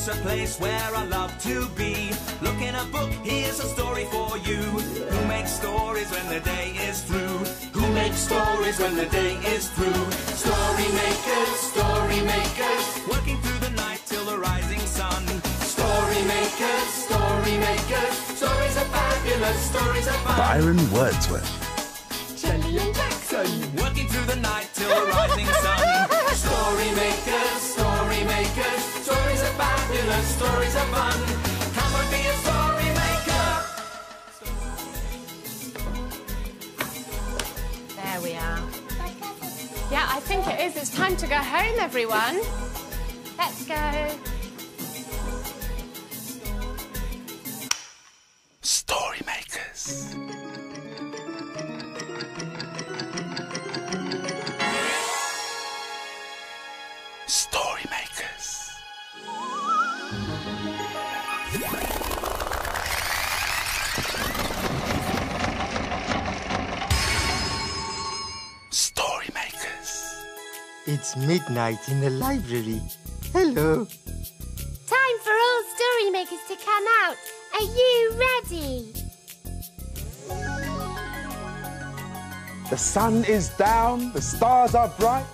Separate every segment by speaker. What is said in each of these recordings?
Speaker 1: It's a place where I love to be. Look in a book, here's a story for you. Who makes stories when the day is through? Who makes stories when the day is through? Story makers, working through the night till the rising sun. Story makers, stories are fabulous, stories are fun.
Speaker 2: Byron Wordsworth.
Speaker 3: Shelley and Jackson,
Speaker 1: working through the night till the rising sun. Story makers, stories are fabulous, stories are fun. Come and be a story maker.
Speaker 3: there we are. Yeah, I think it is. It's time to go home, everyone. Let's go.
Speaker 2: Story makers. Story makers. Story makers.
Speaker 4: It's midnight in the library. Hello.
Speaker 5: Time for all story makers to come out. Are you ready?
Speaker 2: The sun is down, the stars are bright.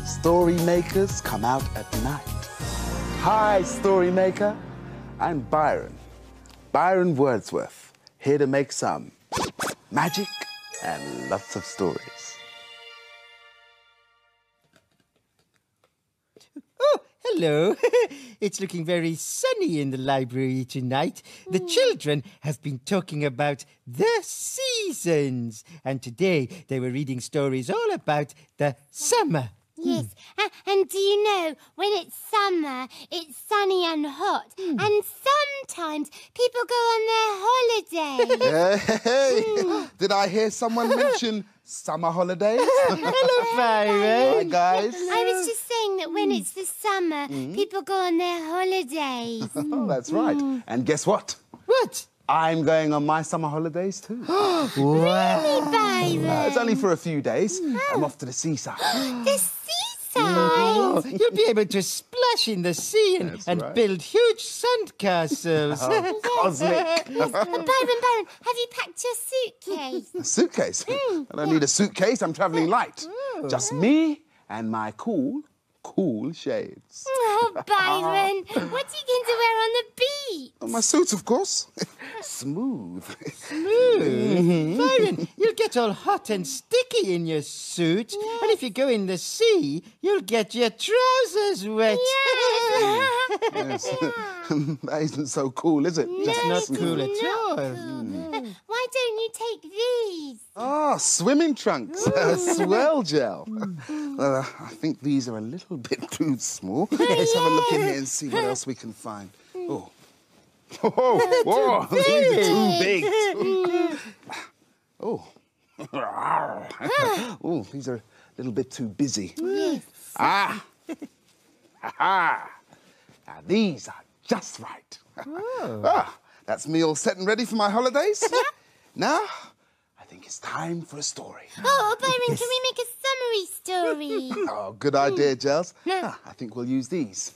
Speaker 2: Story makers come out at night. Hi, story maker. I'm Byron. Byron Wordsworth, here to make some magic and lots of stories.
Speaker 4: Oh, hello. It's looking very sunny in the library tonight. The children have been talking about the seasons. And today they were reading stories all about the summer.
Speaker 5: Yes, and do you know, when it's summer, it's sunny and hot, and sometimes people go on their holiday.
Speaker 2: Hey, did I hear someone mention summer holidays?
Speaker 4: Hello, Byron.
Speaker 2: Hi, guys.
Speaker 5: I was just saying that when it's the summer, people go on their holidays.
Speaker 2: Oh, that's right. And guess what?
Speaker 4: What?
Speaker 2: I'm going on my summer holidays too.
Speaker 5: Really, Byron?
Speaker 2: It's only for a few days. I'm off to the seaside.
Speaker 5: The seaside?
Speaker 4: Oh, you'll be able to splash in the sea and,
Speaker 2: right.
Speaker 4: build huge sandcastles.
Speaker 2: Cosmic.
Speaker 5: Byron, have you packed your suitcase?
Speaker 2: A suitcase? I don't need a suitcase. I'm travelling light. Just me and my cool shades.
Speaker 5: Oh, Byron, what are you going to wear on the beach?
Speaker 2: Oh, my suit, of course. Smooth.
Speaker 4: Byron, you'll get all hot and sticky in your suit.
Speaker 5: Yes.
Speaker 4: And if you go in the sea, you'll get your trousers wet.
Speaker 2: Yes. That isn't so cool, is it?
Speaker 4: It's not cool at all.
Speaker 5: Why don't you take these?
Speaker 2: Ah, swimming trunks. Swell gel. Well, I think these are a little bit too small. Let's have a look in here and see what else we can find. Oh. Whoa, these are too big. Oh. Oh, these are a little bit too busy.
Speaker 5: Yes.
Speaker 2: Ah. Ha-ha. Now, these are just right. That's me all set and ready for my holidays. Now, I think it's time for a story.
Speaker 5: Oh, Byron, can we make a summary story?
Speaker 2: Oh, good idea, Gels. I think we'll use these.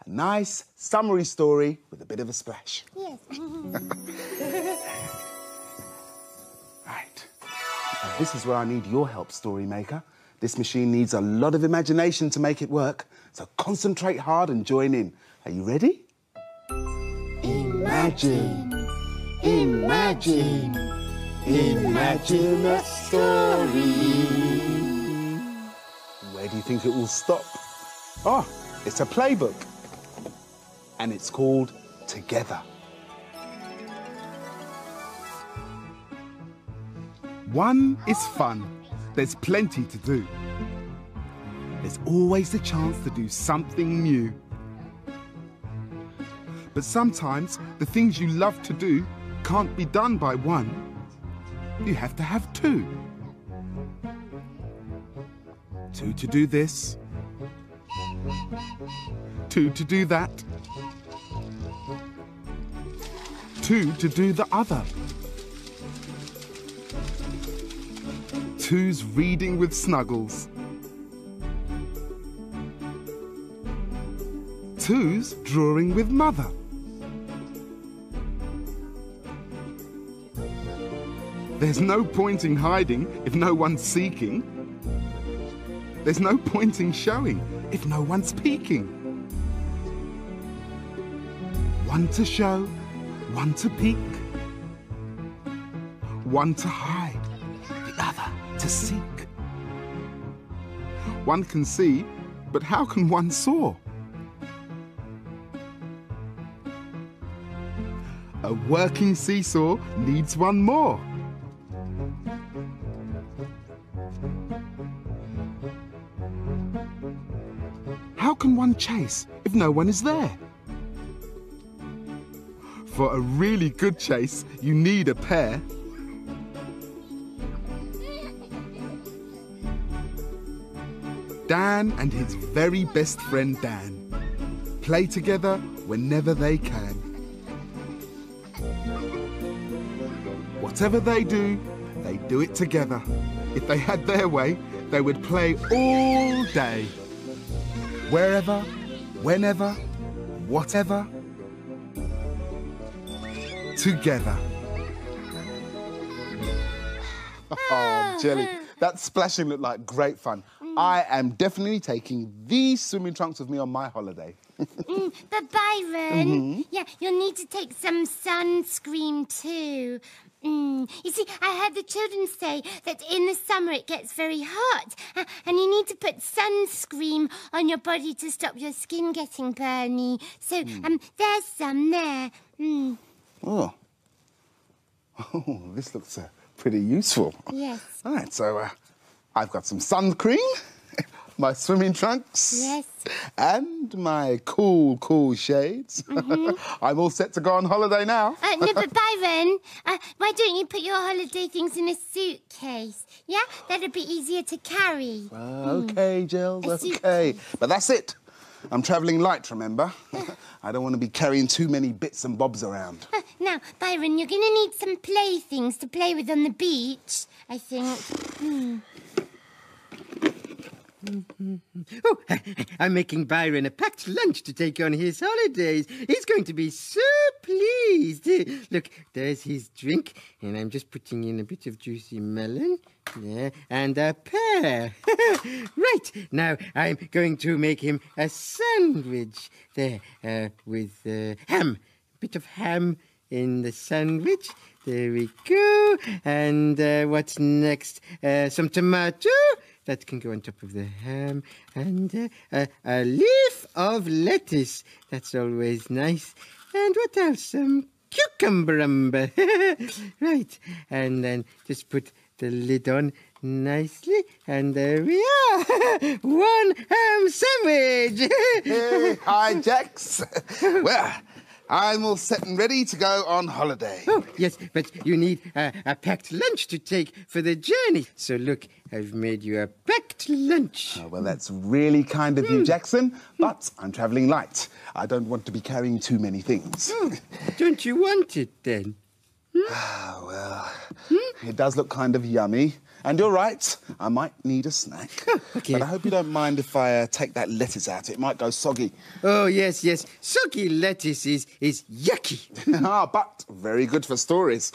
Speaker 2: A nice summary story with a bit of a splash.
Speaker 5: Yes.
Speaker 2: Right. Now, this is where I need your help, story maker. This machine needs a lot of imagination to make it work, so concentrate hard and join in. Are you ready? Imagine, imagine, imagine a story. Where do you think it will stop? Oh, it's a playbook. And it's called Together. One is fun. There's plenty to do. There's always the chance to do something new. But sometimes the things you love to do can't be done by one. You have to have two. Two to do this. Two to do that. Two to do the other. Two's reading with Snuggles. two's drawing with mother. There's no point in hiding if no one's seeking. There's no point in showing if no one's peeking. One to show, one to peek. One to hide, the other to seek. One can see, but how can one soar? A working seesaw needs one more. How can one chase if no one is there? For a really good chase, you need a pair. Dan and his very best friend Dan play together whenever they can. Whatever they do it together. If they had their way, they would play all day. Wherever, whenever, whatever, together. Oh, Jelly, that splashing looked like great fun. I am definitely taking these swimming trunks with me on my holiday.
Speaker 5: But Byron, yeah, you'll need to take some sunscreen too. You see, I heard the children say that in the summer it gets very hot, and you need to put sunscreen on your body to stop your skin getting burny. So, there's some there.
Speaker 2: Oh, this looks pretty useful.
Speaker 5: Yes.
Speaker 2: All right, so I've got some sun cream, my swimming trunks.
Speaker 5: Yes.
Speaker 2: And my cool shades. I'm all set to go on holiday now.
Speaker 5: No, but Byron, why don't you put your holiday things in a suitcase? Yeah, that'd be easier to carry.
Speaker 2: OK, Gels, OK. But that's it. I'm travelling light, remember? I don't want to be carrying too many bits and bobs around.
Speaker 5: Now, Byron, you're going to need some playthings to play with on the beach, I think.
Speaker 4: Oh, I'm making Byron a packed lunch to take on his holidays. He's going to be so pleased. Look, there's his drink, and I'm just putting in a bit of juicy melon. Yeah, and a pear. Right, now I'm going to make him a sandwich. There, with ham. A bit of ham in the sandwich. There we go. And what's next? Some tomato. That can go on top of the ham. And a leaf of lettuce. That's always nice. And what else? Some cucumber. Right. And then just put the lid on nicely. And there we are. One ham sandwich.
Speaker 2: Hey, hi, Jax. Well, I'm all set and ready to go on holiday.
Speaker 4: Oh, yes, but you need a packed lunch to take for the journey. So look, I've made you a packed lunch.
Speaker 2: Oh, well, that's really kind of you, Jackson, but I'm travelling light. I don't want to be carrying too many things.
Speaker 4: Oh, don't you want it, then?
Speaker 2: Well, it does look kind of yummy. And you're right, I might need a snack.
Speaker 4: OK.
Speaker 2: But I hope you don't mind if I take that lettuce out. It might go soggy.
Speaker 4: Oh, yes. Soggy lettuce is yucky.
Speaker 2: But very good for stories.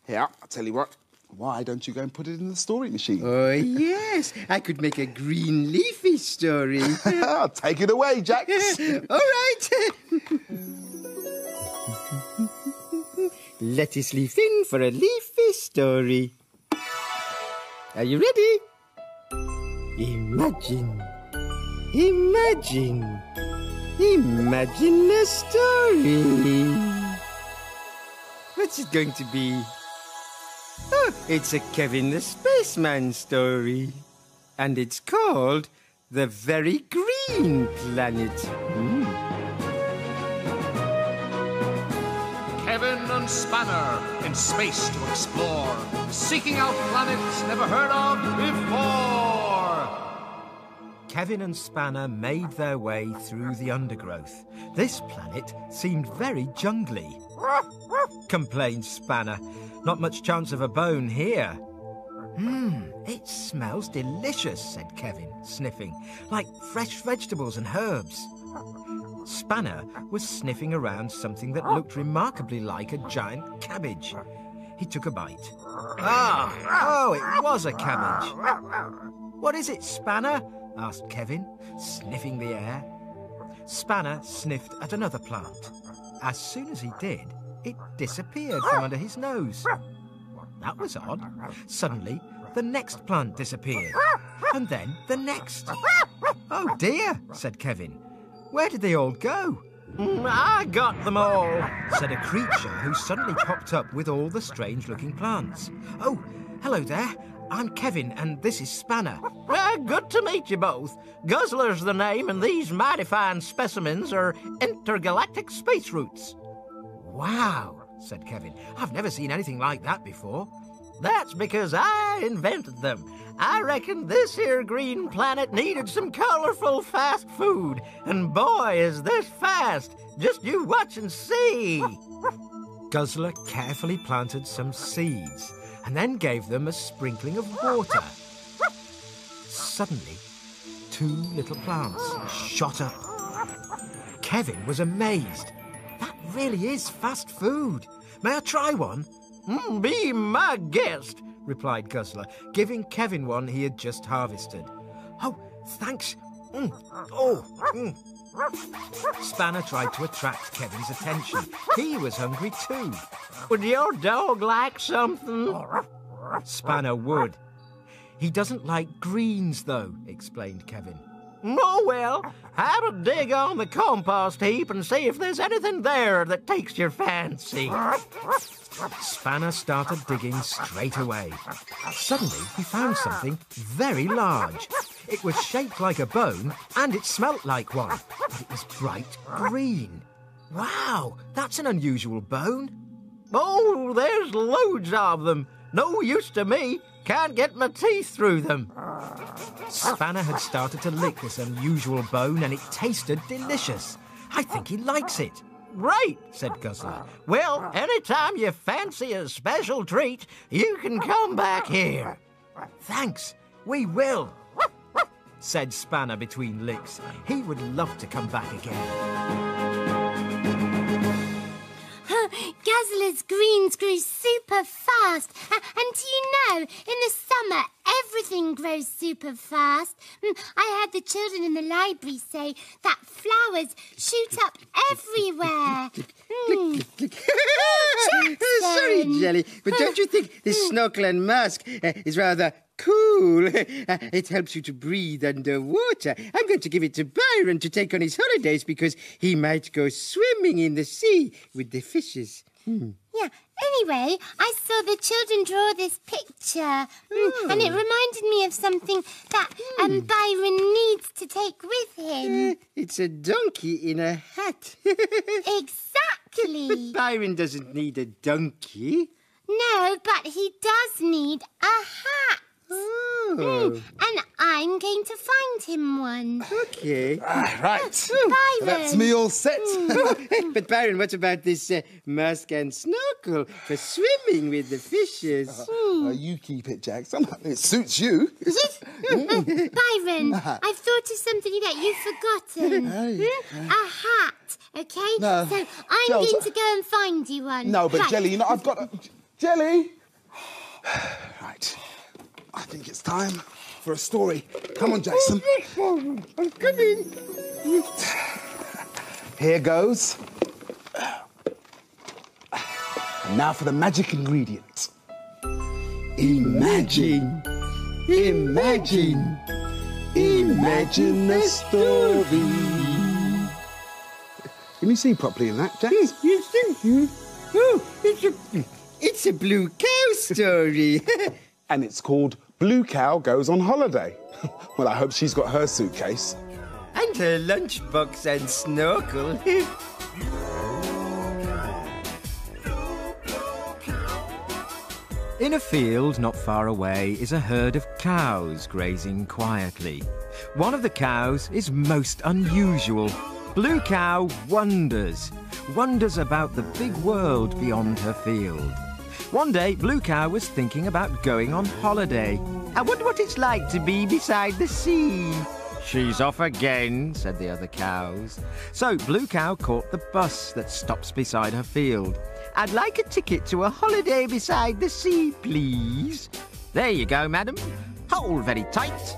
Speaker 2: Here, I'll tell you what. Why don't you go and put it in the story machine?
Speaker 4: Oh, yes. I could make a green leafy story.
Speaker 2: Take it away, Jax.
Speaker 4: All right. Lettuce leaf in for a leafy story. Are you ready? Imagine a story. What's it going to be? Oh, it's a Kevin the Spaceman story. And it's called The Very Green Planet.
Speaker 6: Kevin and Spanner in space to explore, seeking out planets never heard of before.
Speaker 7: Kevin and Spanner made their way through the undergrowth. This planet seemed very jungly. Complained Spanner. Not much chance of a bone here. It smells delicious, said Kevin, sniffing, like fresh vegetables and herbs. Spanner was sniffing around something that looked remarkably like a giant cabbage. He took a bite. Oh, it was a cabbage. What is it, Spanner? Asked Kevin, sniffing the air. Spanner sniffed at another plant. As soon as he did, it disappeared from under his nose. That was odd. Suddenly, the next plant disappeared. And then the next. Oh dear, said Kevin. Where did they all go? I got them all, said a creature who suddenly popped up with all the strange-looking plants. Oh, hello there. I'm Kevin, and this is Spanner.
Speaker 8: Good to meet you both. Guzzler's the name, and these mighty fine specimens are intergalactic space roots.
Speaker 7: Wow, said Kevin. I've never seen anything like that before.
Speaker 8: That's because I invented them. I reckon this here green planet needed some colourful fast food. And boy, is this fast. Just you watch and see.
Speaker 7: Guzzler carefully planted some seeds and then gave them a sprinkling of water. Suddenly, 2 little plants shot up. Kevin was amazed. That really is fast food. May I try one?
Speaker 8: Be my guest,
Speaker 7: replied Guzzler, giving Kevin one he had just harvested. Oh, thanks. Spanner tried to attract Kevin's attention. He was hungry too.
Speaker 8: Would your dog like something?
Speaker 7: Spanner would. He doesn't like greens, though, explained Kevin.
Speaker 8: Oh, well, have a dig on the compost heap and see if there's anything there that takes your fancy.
Speaker 7: Spanner started digging straight away. Suddenly, he found something very large. It was shaped like a bone, and it smelt like one, but it was bright green. Wow, that's an unusual bone.
Speaker 8: Oh, there's loads of them. No use to me. Can't get my teeth through them.
Speaker 7: Spanner had started to lick this unusual bone, and it tasted delicious. I think he likes it.
Speaker 8: Right,
Speaker 7: said Guzzler.
Speaker 8: Well, anytime you fancy a special treat, you can come back here.
Speaker 7: Thanks, we will, said Spanner between licks. He would love to come back again.
Speaker 5: Guzzler's greens grew super fast. And do you know, in the summer, everything grows super fast. I had the children in the library say that flowers shoot up everywhere.
Speaker 4: Sorry, Jelly, but don't you think this snorkel and mask is rather cool? It helps you to breathe underwater. I'm going to give it to Byron to take on his holidays because he might go swimming in the sea with the fishes.
Speaker 5: Yeah, anyway, I saw the children draw this picture and it reminded me of something that Byron needs to take with him.
Speaker 4: It's a donkey in a hat.
Speaker 5: Exactly.
Speaker 4: Byron doesn't need a donkey.
Speaker 5: No, but he does need a hat.
Speaker 4: Oh.
Speaker 5: And I'm going to find him one.
Speaker 4: Okay.
Speaker 2: Right.
Speaker 5: Byron.
Speaker 2: That's me all set.
Speaker 4: But Byron, what about this mask and snorkel for swimming with the fishes?
Speaker 2: You keep it, Jack. Somehow it suits you. Is it?
Speaker 5: Byron, I've thought of something that you've forgotten. A hat, okay?
Speaker 2: No.
Speaker 5: So I'm
Speaker 2: Gels,
Speaker 5: going to go and find you one.
Speaker 2: No, but
Speaker 5: Right.
Speaker 2: Jelly, you know, I've got... Jelly! Right. I think it's time for a story. Come on, Jackson.
Speaker 4: I'm coming.
Speaker 2: Here goes. And now for the magic ingredient. Imagine. Imagine. Imagine a story. Can you see properly in that, Jack?
Speaker 4: Yes, thank you. Oh, it's a blue cow story.
Speaker 2: And it's called Blue Cow Goes on Holiday. Well, I hope she's got her suitcase.
Speaker 4: And her lunchbox and snorkel.
Speaker 7: In a field not far away is a herd of cows grazing quietly. One of the cows is most unusual. Blue Cow wonders about the big world beyond her field. One day, Blue Cow was thinking about going on holiday.
Speaker 8: I wonder what it's like to be beside the sea.
Speaker 7: She's off again, said the other cows. So Blue Cow caught the bus that stops beside her field. I'd like a ticket to a holiday beside the sea, please. There you go, madam. Hold very tight.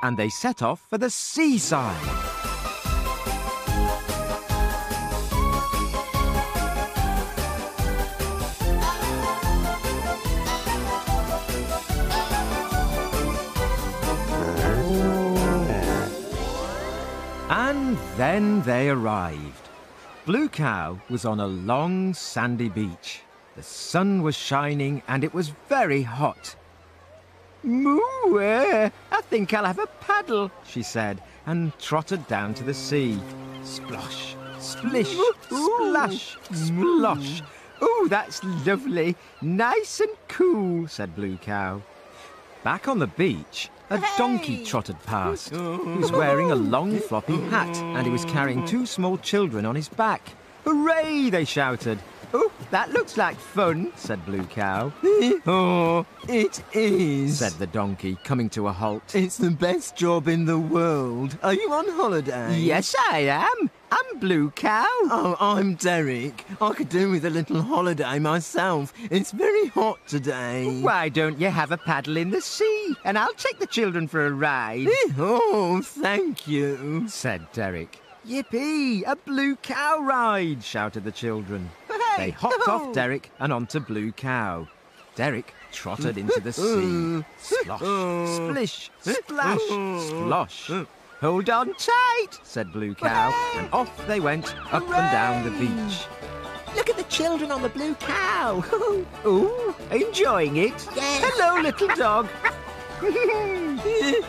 Speaker 7: And they set off for the seaside. And then they arrived. Blue Cow was on a long sandy beach. The sun was shining and it was very hot. Moo! I think I'll have a paddle, she said, and trotted down to the sea. Splosh, splish, splash, splosh. Ooh, that's lovely. Nice and cool, said Blue Cow. Back on the beach, a donkey trotted past. He was wearing a long floppy hat and he was carrying 2 small children on his back. Hooray, they shouted. Oh, that looks like fun, said Blue Cow.
Speaker 9: Oh, it is,
Speaker 7: said the donkey, coming to a halt.
Speaker 9: It's the best job in the world. Are you on holiday?
Speaker 7: Yes, I am. I'm Blue Cow.
Speaker 9: Oh, I'm Derek. I could do with a little holiday myself. It's very hot today.
Speaker 7: Why don't you have a paddle in the sea and I'll take the children for a ride?
Speaker 9: Oh, thank you,
Speaker 7: said Derek. Yippee! A Blue Cow ride, shouted the children. They hopped off Derek and onto Blue Cow. Derek trotted into the sea. Splosh, splish, splash, splosh. Hold on tight, said Blue Cow, and off they went up and down the beach. Look at the children on the Blue Cow. Ooh, enjoying it? Yes. Hello, little dog.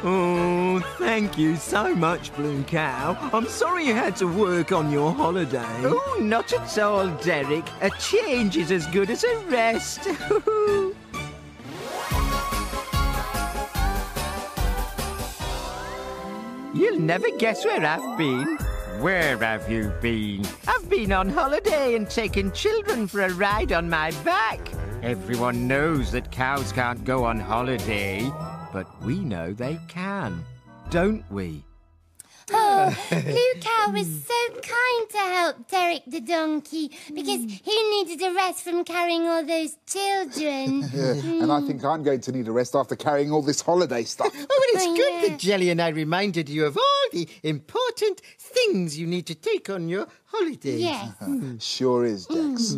Speaker 9: Oh, thank you so much, Blue Cow. I'm sorry you had to work on your holiday.
Speaker 7: Oh, not at all, Derek. A change is as good as a rest. You'll never guess where I've been. Where have you been? I've been on holiday and taken children for a ride on my back. Everyone knows that cows can't go on holiday, but we know they can, don't we?
Speaker 5: Oh, Blue Cow was so kind to help Derek the donkey because he needed a rest from carrying all those children.
Speaker 2: And I think I'm going to need a rest after carrying all this holiday stuff.
Speaker 4: Oh, well, it's good that Jelly and I reminded you of all the important things you need to take on your holidays.
Speaker 5: Yes.
Speaker 2: Sure is, Jax.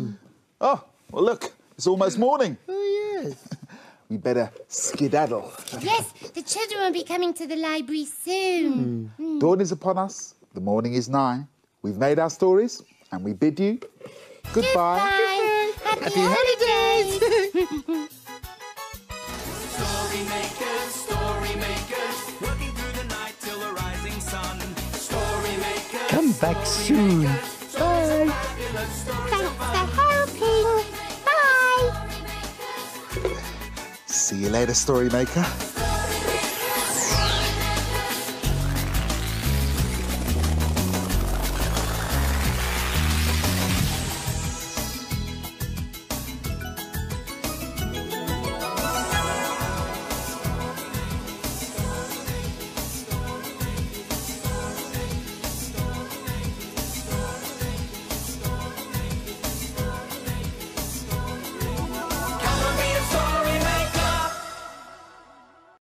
Speaker 2: Oh, well, look, it's almost morning.
Speaker 4: Oh, yes.
Speaker 2: We better skedaddle.
Speaker 5: Yes, the children will be coming to the library soon.
Speaker 2: Dawn is upon us. The morning is nigh. We've made our stories, and we bid you goodbye.
Speaker 5: Happy holidays.
Speaker 1: Story makers, working through the night till the rising sun. Story makers.
Speaker 4: Come back soon.
Speaker 5: Bye. Thanks for helping. Bye.
Speaker 2: See you later, Story Maker.